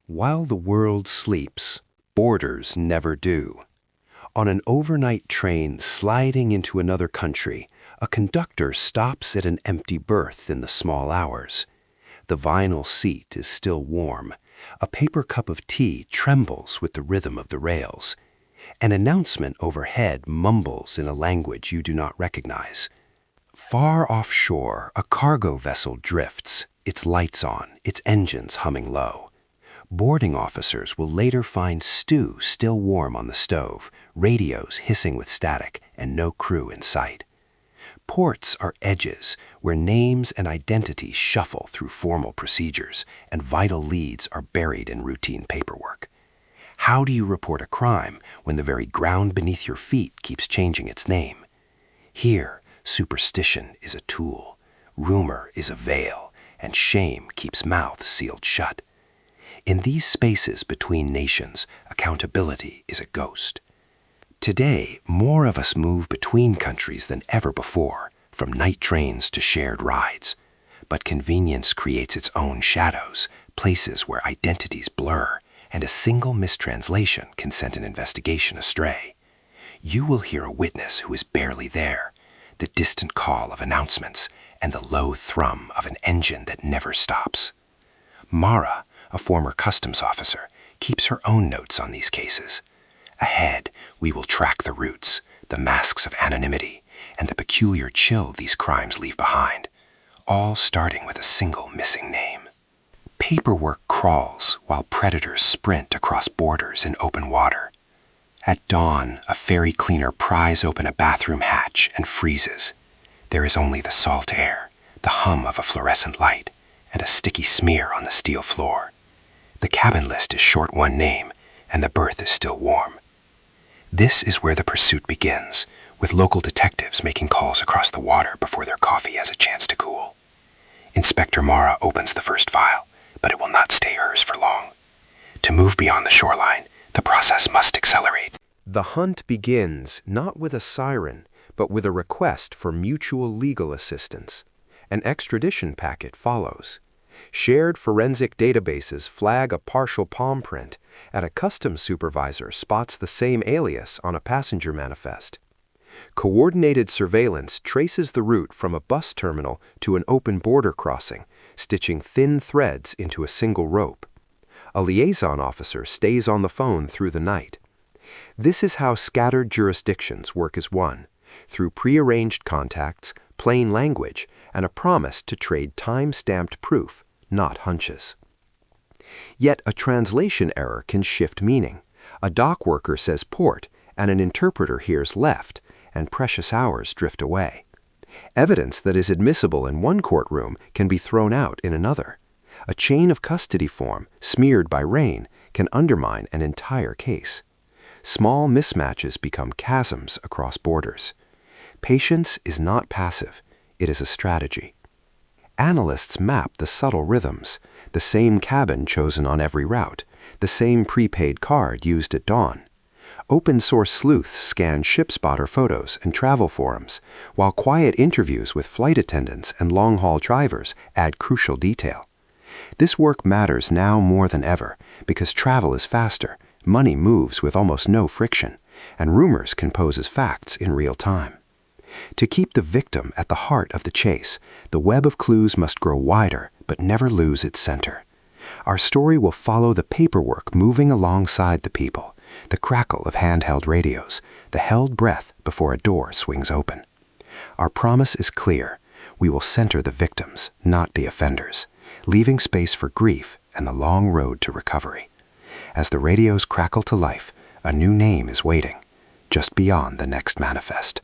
While the world sleeps, borders never do. On an overnight train sliding into another country, a conductor stops at an empty berth in the small hours. The vinyl seat is still warm. A paper cup of tea trembles with the rhythm of the rails. An announcement overhead mumbles in a language you do not recognize. Far offshore, a cargo vessel drifts, its lights on, its engines humming low. Boarding officers will later find stew still warm on the stove, radios hissing with static, and no crew in sight. Ports are edges where names and identities shuffle through formal procedures, and vital leads are buried in routine paperwork. How do you report a crime when the very ground beneath your feet keeps changing its name? Here, superstition is a tool, rumor is a veil, and shame keeps mouths sealed shut. In these spaces between nations, accountability is a ghost. Today, more of us move between countries than ever before, from night trains to shared rides. But convenience creates its own shadows, places where identities blur, and a single mistranslation can send an investigation astray. You will hear a witness who is barely there, the distant call of announcements, and the low thrum of an engine that never stops. Mara, a former customs officer, keeps her own notes on these cases. Ahead, we will track the roots, the masks of anonymity, and the peculiar chill these crimes leave behind, all starting with a single missing name. Paperwork crawls while predators sprint across borders in open water. At dawn, a ferry cleaner pries open a bathroom hatch and freezes. There is only the salt air, the hum of a fluorescent light, and a sticky smear on the steel floor. The cabin list is short one name, and the berth is still warm. This is where the pursuit begins, with local detectives making calls across the water before their coffee has a chance to cool. Inspector Mara opens the first file, but it will not stay hers for long. To move beyond the shoreline, the process must accelerate. The hunt begins not with a siren, but with a request for mutual legal assistance. An extradition packet follows. Shared forensic databases flag a partial palm print, and a customs supervisor spots the same alias on a passenger manifest. Coordinated surveillance traces the route from a bus terminal to an open border crossing, stitching thin threads into a single rope. A liaison officer stays on the phone through the night. This is how scattered jurisdictions work as one, through prearranged contacts, plain language, and a promise to trade time-stamped proof, not hunches. Yet a translation error can shift meaning. A dock worker says port, and an interpreter hears left, and precious hours drift away. Evidence that is admissible in one courtroom can be thrown out in another. A chain of custody form, smeared by rain, can undermine an entire case. Small mismatches become chasms across borders. Patience is not passive, it is a strategy. Analysts map the subtle rhythms, the same cabin chosen on every route, the same prepaid card used at dawn. Open-source sleuths scan ShipSpotter photos and travel forums, while quiet interviews with flight attendants and long-haul drivers add crucial detail. This work matters now more than ever because travel is faster, money moves with almost no friction, and rumors can pose as facts in real time. To keep the victim at the heart of the chase, the web of clues must grow wider but never lose its center. Our story will follow the paperwork moving alongside the people, the crackle of handheld radios, the held breath before a door swings open. Our promise is clear. We will center the victims, not the offenders, leaving space for grief and the long road to recovery. As the radios crackle to life, a new name is waiting, just beyond the next manifest.